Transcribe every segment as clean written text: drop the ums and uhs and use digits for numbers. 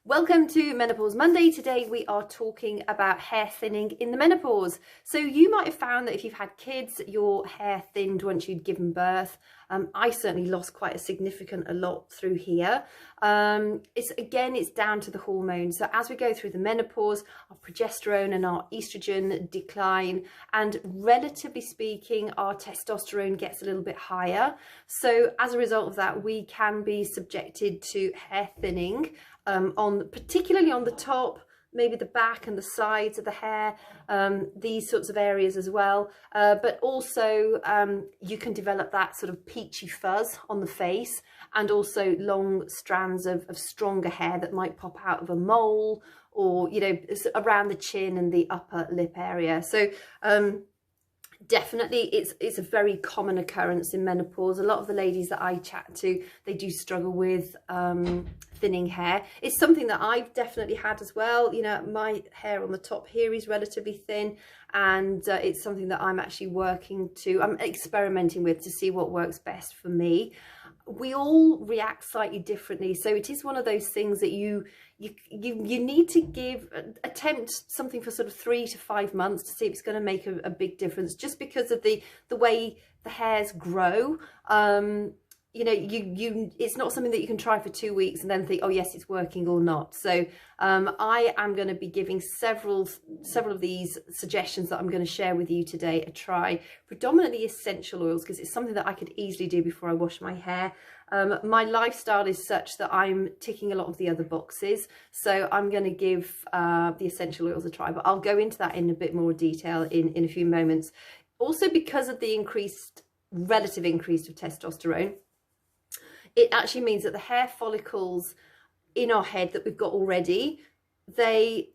Welcome to Menopause Monday. Today we are talking about hair thinning in the menopause. So you might have found that if you've had kids, your hair thinned once you'd given birth. I certainly lost quite a lot through here. It's down to the hormones. So as we go through the menopause, our progesterone and our estrogen decline, and relatively speaking, our testosterone gets a little bit higher. So as a result of that, we can be subjected to hair thinning. Particularly on the top, maybe the back and the sides of the hair, these sorts of areas as well. But also you can develop that sort of peachy fuzz on the face, and also long strands of stronger hair that might pop out of a mole, or, you know, around the chin and the upper lip area. So definitely it's a very common occurrence in menopause. A lot of the ladies that I chat to, they do struggle with thinning hair. It's something that I've definitely had as well. You know, my hair on the top here is relatively thin, and it's something that I'm experimenting with to see what works best for me. We all react slightly differently, so it is one of those things that you need to attempt something for sort of 3 to 5 months to see if it's going to make a big difference, just because of the way the hairs grow. You know, it's not something that you can try for 2 weeks and then think, oh yes, it's working or not. So I am going to be giving several of these suggestions that I'm going to share with you today a try, predominantly essential oils, because it's something that I could easily do before I wash my hair. My lifestyle is such that I'm ticking a lot of the other boxes, so I'm going to give the essential oils a try, but I'll go into that in a bit more detail in a few moments. Also, because of the relative increase of testosterone, it actually means that the hair follicles in our head that we've got already, they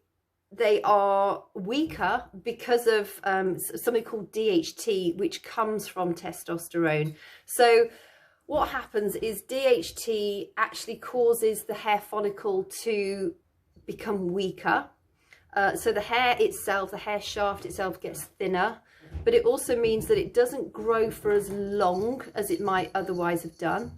are weaker because of something called DHT, which comes from testosterone. So what happens is DHT actually causes the hair follicle to become weaker. So the hair itself, the hair shaft itself, gets thinner, but it also means that it doesn't grow for as long as it might otherwise have done.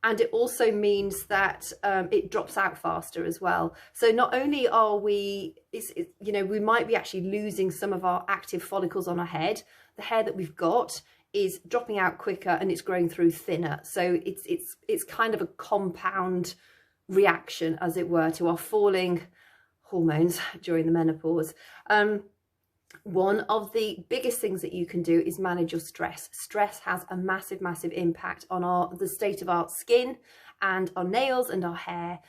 And it also means that it drops out faster as well. So not only are we, you know, we might be actually losing some of our active follicles on our head, the hair that we've got is dropping out quicker and it's growing through thinner. So it's kind of a compound reaction, as it were, to our falling hormones during the menopause. One of the biggest things that you can do is manage your stress. Stress has a massive impact on the state of our skin and our nails and our hair.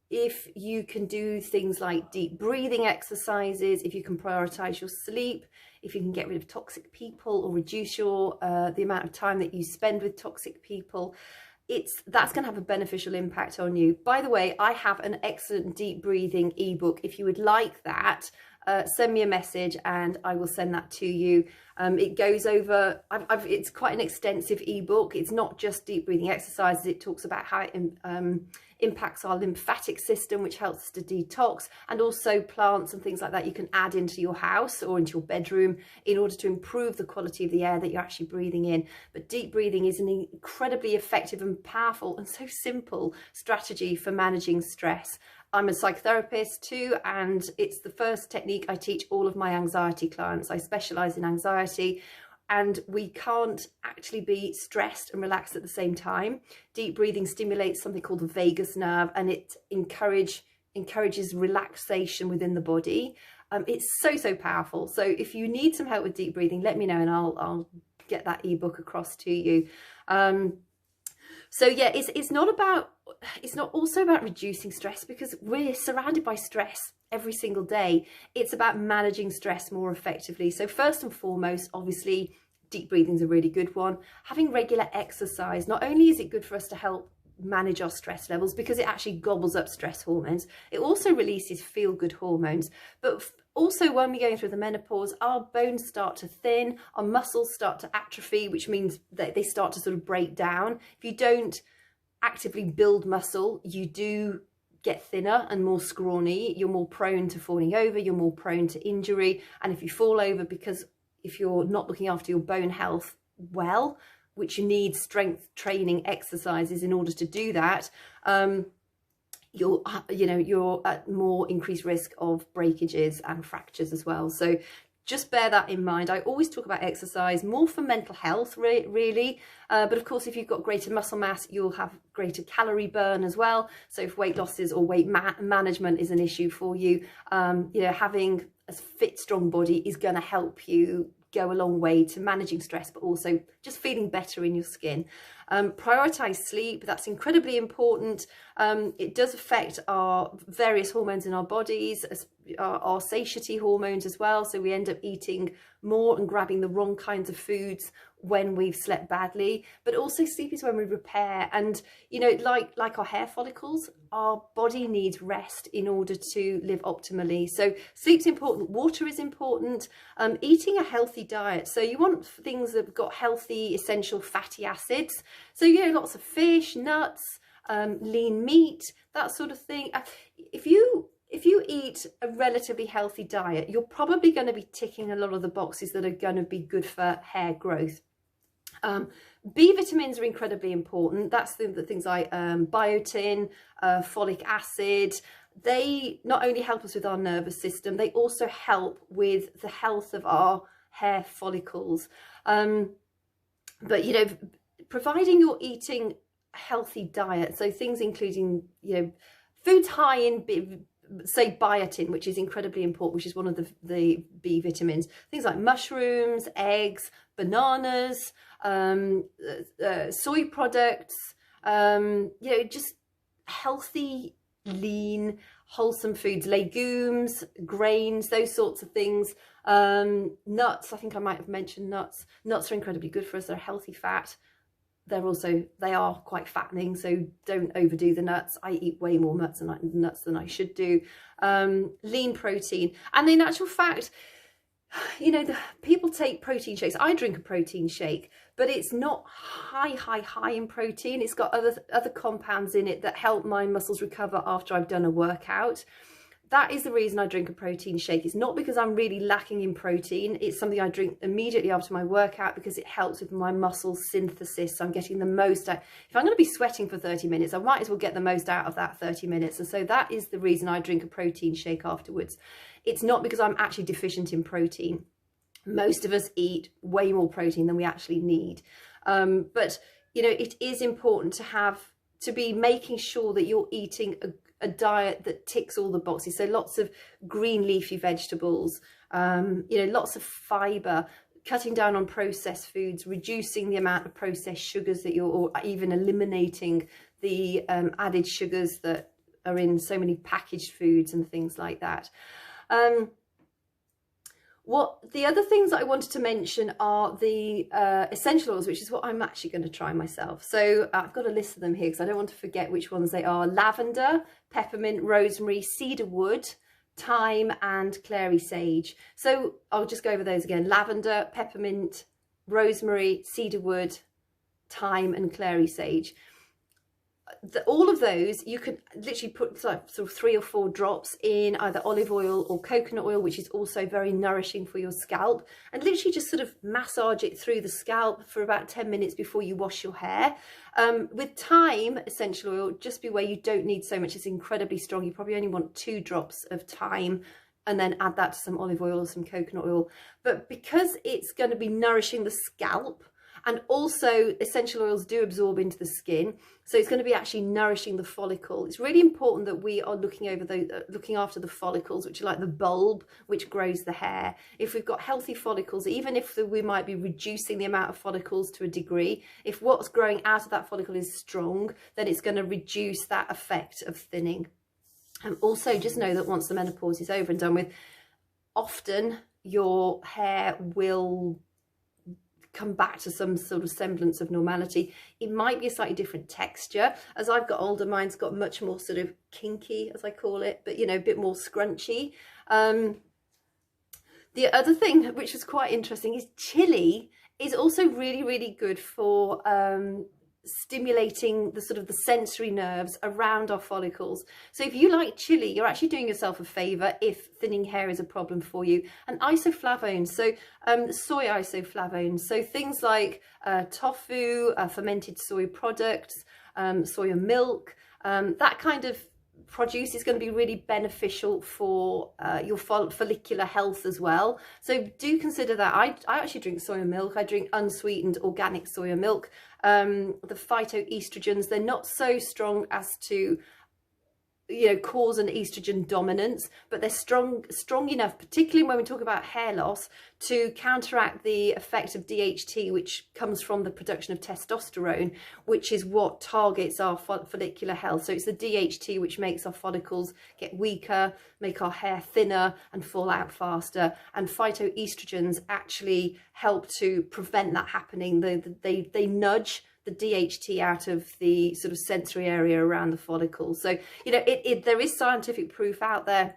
If you can do things like deep breathing exercises, if you can prioritize your sleep, if you can get rid of toxic people or reduce the amount of time that you spend with toxic people, that's going to have a beneficial impact on you. By the way, I have an excellent deep breathing ebook. If you would like that, send me a message and I will send that to you. It goes over, it's quite an extensive ebook. It's not just deep breathing exercises. It talks about how it impacts our lymphatic system, which helps us to detox, and also plants and things like that you can add into your house or into your bedroom in order to improve the quality of the air that you're actually breathing in. But deep breathing is an incredibly effective and powerful and so simple strategy for managing stress. I'm a psychotherapist too, and it's the first technique I teach all of my anxiety clients. I specialize in anxiety, and we can't actually be stressed and relaxed at the same time. Deep breathing stimulates something called the vagus nerve, and it encourages relaxation within the body. It's so powerful. So if you need some help with deep breathing, let me know and I'll get that ebook across to you. So yeah, it's not also about reducing stress, because we're surrounded by stress every single day. It's about managing stress more effectively. So first and foremost, obviously, deep breathing is a really good one. Having regular exercise, not only is it good for us to help manage our stress levels, because it actually gobbles up stress hormones, it also releases feel-good hormones. But also, when we're going through the menopause, our bones start to thin, our muscles start to atrophy, which means that they start to sort of break down. If you don't actively build muscle, you do get thinner and more scrawny. You're more prone to falling over, you're more prone to injury. And if you fall over, because if you're not looking after your bone health well, which you need strength training exercises in order to do that, you're at more increased risk of breakages and fractures as well. So just bear that in mind. I always talk about exercise more for mental health, really. But of course, if you've got greater muscle mass, you'll have greater calorie burn as well. So if weight losses or weight management is an issue for you, having a fit, strong body is going to help you go a long way to managing stress, but also just feeling better in your skin. Prioritize sleep. That's incredibly important. It does affect our various hormones in our bodies, our satiety hormones as well. So we end up eating more and grabbing the wrong kinds of foods when we've slept badly. But also sleep is when we repair. And, like our hair follicles, our body needs rest in order to live optimally. So sleep's important. Water is important. Eating a healthy diet. So you want things that have got healthy, essential fatty acids. So, lots of fish, nuts, lean meat, that sort of thing. If you eat a relatively healthy diet, you're probably going to be ticking a lot of the boxes that are going to be good for hair growth. B vitamins are incredibly important. That's the things like biotin, folic acid. They not only help us with our nervous system, they also help with the health of our hair follicles. But providing you're eating a healthy diet, so things including foods high in say biotin, which is incredibly important, which is one of the B vitamins, things like mushrooms, eggs, bananas, soy products, just healthy, lean, wholesome foods, legumes, grains, those sorts of things. Nuts, I think I might have mentioned nuts. Nuts are incredibly good for us. They're a healthy fat. They are quite fattening, so don't overdo the nuts. I eat way more nuts than I should do. Lean protein, and in actual fact, the people take protein shakes. I drink a protein shake, but it's not high in protein. It's got other compounds in it that help my muscles recover after I've done a workout. That is the reason I drink a protein shake. It's not because I'm really lacking in protein. It's something I drink immediately after my workout because it helps with my muscle synthesis. So I'm getting the most out. If I'm going to be sweating for 30 minutes, I might as well get the most out of that 30 minutes. And so that is the reason I drink a protein shake afterwards. It's not because I'm actually deficient in protein. Most of us eat way more protein than we actually need. But, it is important to be making sure that you're eating a diet that ticks all the boxes. So lots of green leafy vegetables, lots of fiber, cutting down on processed foods, reducing the amount of processed sugars or even eliminating the added sugars that are in so many packaged foods and things like that. The other things that I wanted to mention are the essential oils, which is what I'm actually going to try myself. So I've got a list of them here because I don't want to forget which ones they are. Lavender, peppermint, rosemary, cedarwood, thyme, and clary sage. So I'll just go over those again. Lavender, peppermint, rosemary, cedarwood, thyme, and clary sage. All of those you can literally put sort of 3 or 4 drops in either olive oil or coconut oil, which is also very nourishing for your scalp, and literally just sort of massage it through the scalp for about 10 minutes before you wash your hair. With thyme essential oil, just beware, you don't need so much. It's incredibly strong. You probably only want 2 drops of thyme, and then add that to some olive oil or some coconut oil. But because it's going to be nourishing the scalp, and also essential oils do absorb into the skin, so it's going to be actually nourishing the follicle. It's really important that we are looking after the follicles, which are like the bulb which grows the hair. If we've got healthy follicles, even if we might be reducing the amount of follicles to a degree, if what's growing out of that follicle is strong, then it's going to reduce that effect of thinning. And also just know that once the menopause is over and done with, often your hair will come back to some sort of semblance of normality. It might be a slightly different texture. As I've got older, mine's got much more sort of kinky, as I call it, but a bit more scrunchy. The other thing which was quite interesting is chili is also really good for stimulating the sort of the sensory nerves around our follicles. So if you like chili, you're actually doing yourself a favor if thinning hair is a problem for you. And isoflavones, so soy isoflavones, so things like tofu, fermented soy products, soya milk, that kind of produce is going to be really beneficial for your follicular health as well. So do consider that. I actually drink soya milk. I drink unsweetened organic soya milk. The phytoestrogens, they're not so strong as to cause an estrogen dominance, but they're strong enough, particularly when we talk about hair loss, to counteract the effect of DHT, which comes from the production of testosterone, which is what targets our follicular health. So it's the DHT which makes our follicles get weaker, make our hair thinner and fall out faster, and phytoestrogens actually help to prevent that happening. They nudge the DHT out of the sort of sensory area around the follicles. So there is scientific proof out there,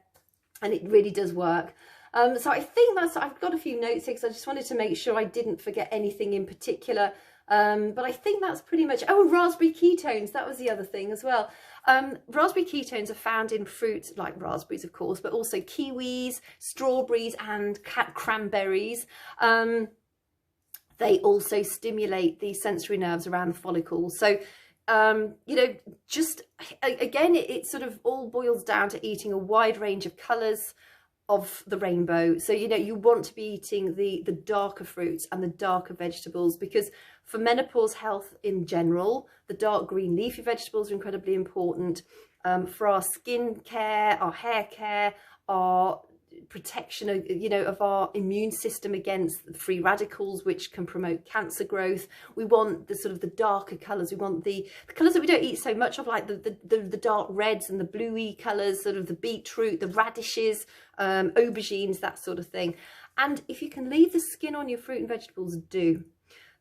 and it really does work. So I think I've got a few notes here because I just wanted to make sure I didn't forget anything in particular. But I think that's pretty much. Oh, raspberry ketones, that was the other thing as well. Raspberry ketones are found in fruits like raspberries, of course, but also kiwis, strawberries and cranberries. They also stimulate the sensory nerves around the follicles. So, just again, it sort of all boils down to eating a wide range of colours of the rainbow. So, you want to be eating the darker fruits and the darker vegetables, because for menopause health in general, the dark green leafy vegetables are incredibly important. For our skin care, our hair care, our protection of our immune system against free radicals, which can promote cancer growth. We want the sort of the darker colors. We want the colors that we don't eat so much of, like the dark reds and the bluey colors, sort of the beetroot, the radishes, aubergines, that sort of thing. And if you can leave the skin on your fruit and vegetables, do.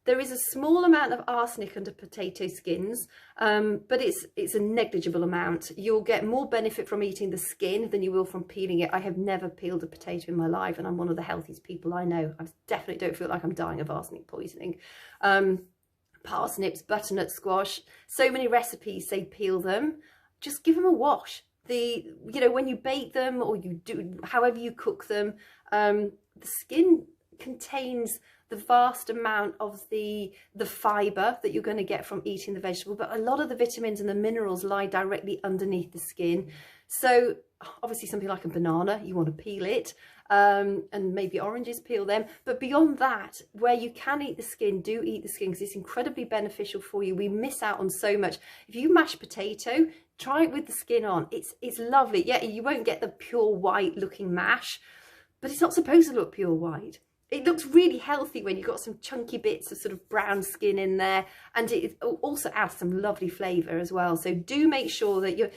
There is a small amount of arsenic under potato skins, but it's a negligible amount. You'll get more benefit from eating the skin than you will from peeling it. I have never peeled a potato in my life, and I'm one of the healthiest people I know. I definitely don't feel like I'm dying of arsenic poisoning. Parsnips, butternut squash, so many recipes say peel them. Just give them a wash. When you bake them, or you do however you cook them, the skin contains the vast amount of the fibre that you're going to get from eating the vegetable, but a lot of the vitamins and the minerals lie directly underneath the skin. So obviously something like a banana, you want to peel it, and maybe oranges, peel them. But beyond that, where you can eat the skin, do eat the skin, because it's incredibly beneficial for you. We miss out on so much. If you mash potato, try it with the skin on. It's lovely. Yeah, you won't get the pure white looking mash, but it's not supposed to look pure white. It looks really healthy when you've got some chunky bits of sort of brown skin in there, and it also adds some lovely flavour as well. So do make sure that you're,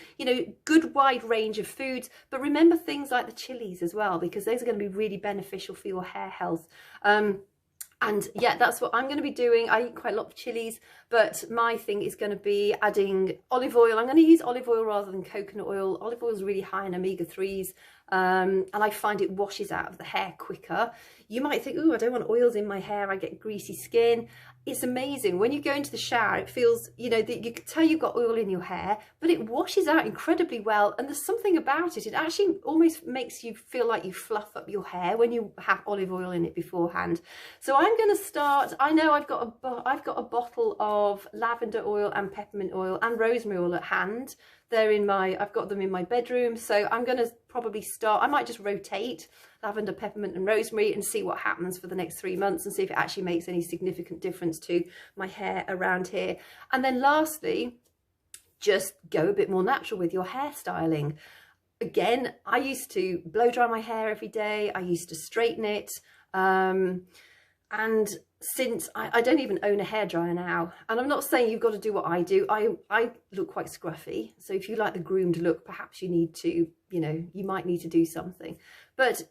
good wide range of foods, but remember things like the chilies as well, because those are going to be really beneficial for your hair health. And yeah, that's what I'm going to be doing. I eat quite a lot of chilies, but my thing is going to be adding olive oil. I'm going to use olive oil rather than coconut oil. Olive oil is really high in omega-3s, and I find it washes out of the hair quicker. You might think, oh, I don't want oils in my hair, I get greasy skin. It's amazing. When you go into the shower, it feels, you can tell you've got oil in your hair, but it washes out incredibly well. And there's something about it. It actually almost makes you feel like you fluff up your hair when you have olive oil in it beforehand. So I'm going to start. I know I've got a bottle of lavender oil and peppermint oil and rosemary oil at hand. I've got them in my bedroom. So I'm going to probably start. I might just rotate lavender, peppermint and rosemary and see what happens for the next 3 months, and see if it actually makes any significant difference to my hair around here. And then lastly, just go a bit more natural with your hairstyling. Again, I used to blow dry my hair every day. I used to straighten it. And since I don't even own a hairdryer now, and I'm not saying you've got to do what I do. I look quite scruffy. So if you like the groomed look, perhaps you need to, you might need to do something. But,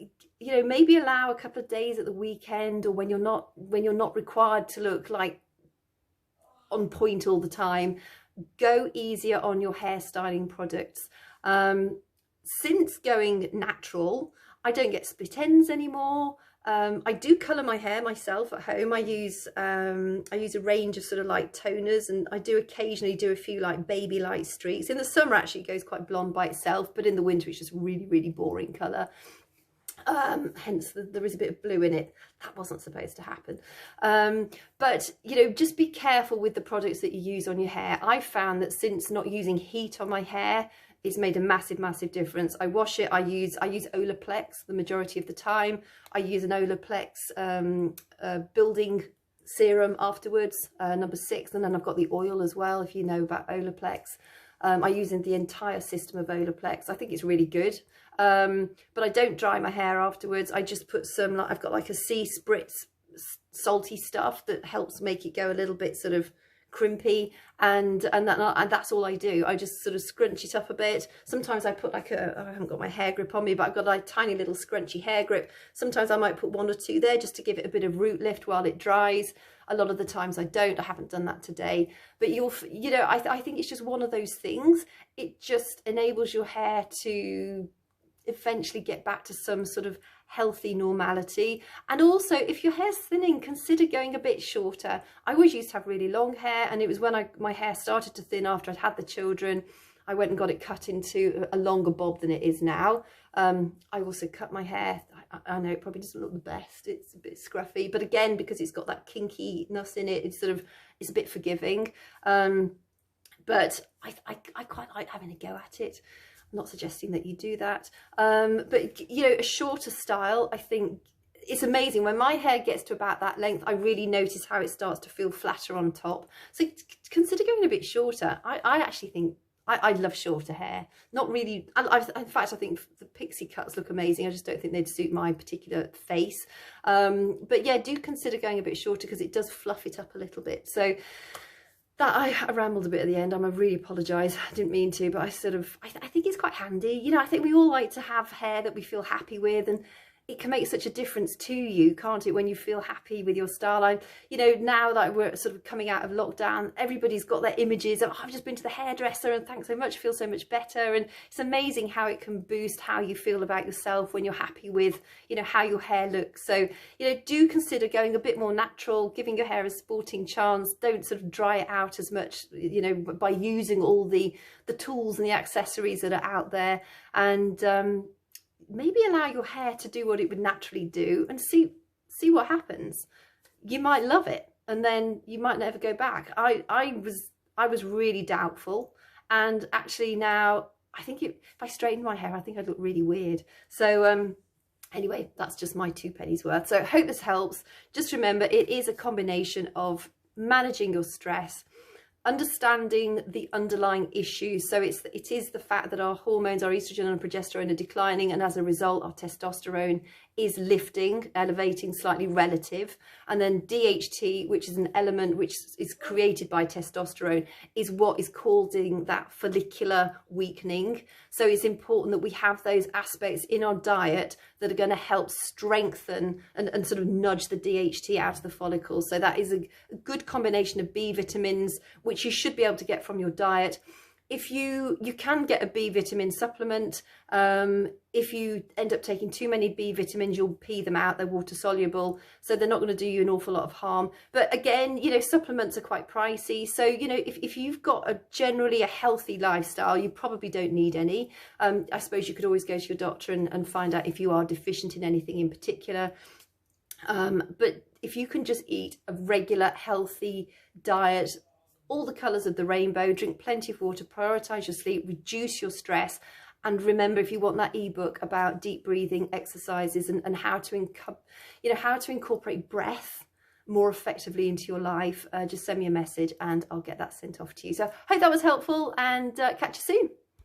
maybe allow a couple of days at the weekend, or when you're not required to look like on point all the time, go easier on your hairstyling products. Since going natural, I don't get split ends anymore. I do colour my hair myself at home. I use a range of sort of light toners, and I do occasionally do a few like baby light streaks. In the summer actually it goes quite blonde by itself, but in the winter it's just really, really boring colour. Hence there is a bit of blue in it. That wasn't supposed to happen. But just be careful with the products that you use on your hair. I've found that since not using heat on my hair, It's made a massive difference. I wash it. I use Olaplex the majority of the time. I use an Olaplex building serum afterwards, number 6, and then I've got the oil as well, if you know about Olaplex. I use the entire system of Olaplex. I think it's really good. But I don't dry my hair afterwards. I just put some, like, I've got like a sea spritz salty stuff that helps make it go a little bit sort of crimpy, and that's all I do. I just sort of scrunch it up a bit. Sometimes I put like I haven't got my hair grip on me, but I've got a tiny little scrunchy hair grip. Sometimes I might put 1 or 2 there just to give it a bit of root lift while it dries. A lot of the times I don't. I haven't done that today, but you know, I think it's just one of those things. It just enables your hair to eventually get back to some sort of healthy normality. And also, if your hair's thinning, consider going a bit shorter. I always used to have really long hair, and it was when my hair started to thin after I'd had the children, I went and got it cut into a longer bob than it is now. I also cut my hair. I know it probably doesn't look the best. It's a bit scruffy, but again, because it's got that kinkiness in it, it's a bit forgiving. But I quite like having a go at it. I'm not suggesting that you do that. But, you know, a shorter style, I think it's amazing. When my hair gets to about that length, I really notice how it starts to feel flatter on top. So consider going a bit shorter. I actually think I love shorter hair. Not really. In fact, I think the pixie cuts look amazing. I just don't think they'd suit my particular face. But yeah, do consider going a bit shorter because it does fluff it up a little bit. So that I rambled a bit at the end. I really apologise. I didn't mean to, but I think it's quite handy. You know, I think we all like to have hair that we feel happy with, and it can make such a difference to you, can't it, when you feel happy with your style. You know, now that we're sort of coming out of lockdown, everybody's got their images of, oh, I've just been to the hairdresser and thanks so much, feel so much better. And it's amazing how it can boost how you feel about yourself when you're happy with, you know, how your hair looks. So, you know, do consider going a bit more natural, giving your hair a sporting chance. Don't sort of dry it out as much, you know, by using all the tools and the accessories that are out there. And maybe allow your hair to do what it would naturally do and see what happens. You might love it, and then you might never go back. I was really doubtful, and actually now I think if I straightened my hair, I think I'd look really weird. So anyway, that's just my 2 pennies worth. So I hope this helps. Just remember, it is a combination of managing your stress, understanding the underlying issues. So it is the fact that our hormones, our estrogen and progesterone, are declining, and as a result our testosterone is lifting, elevating slightly relative. And then DHT, which is an element which is created by testosterone, is what is causing that follicular weakening. So it's important that we have those aspects in our diet that are going to help strengthen and sort of nudge the DHT out of the follicles. So that is a good combination of B vitamins, which you should be able to get from your diet. If you can get a B vitamin supplement. If you end up taking too many B vitamins, you'll pee them out. They're water soluble, so they're not going to do you an awful lot of harm. But again, you know, supplements are quite pricey. So, you know, if you've got generally a healthy lifestyle, you probably don't need any. I suppose you could always go to your doctor and find out if you are deficient in anything in particular. But if you can just eat a regular, healthy diet, all the colours of the rainbow, drink plenty of water, prioritise your sleep, reduce your stress. And remember, if you want that ebook about deep breathing exercises and how to incorporate breath more effectively into your life, just send me a message and I'll get that sent off to you. So I hope that was helpful, and catch you soon.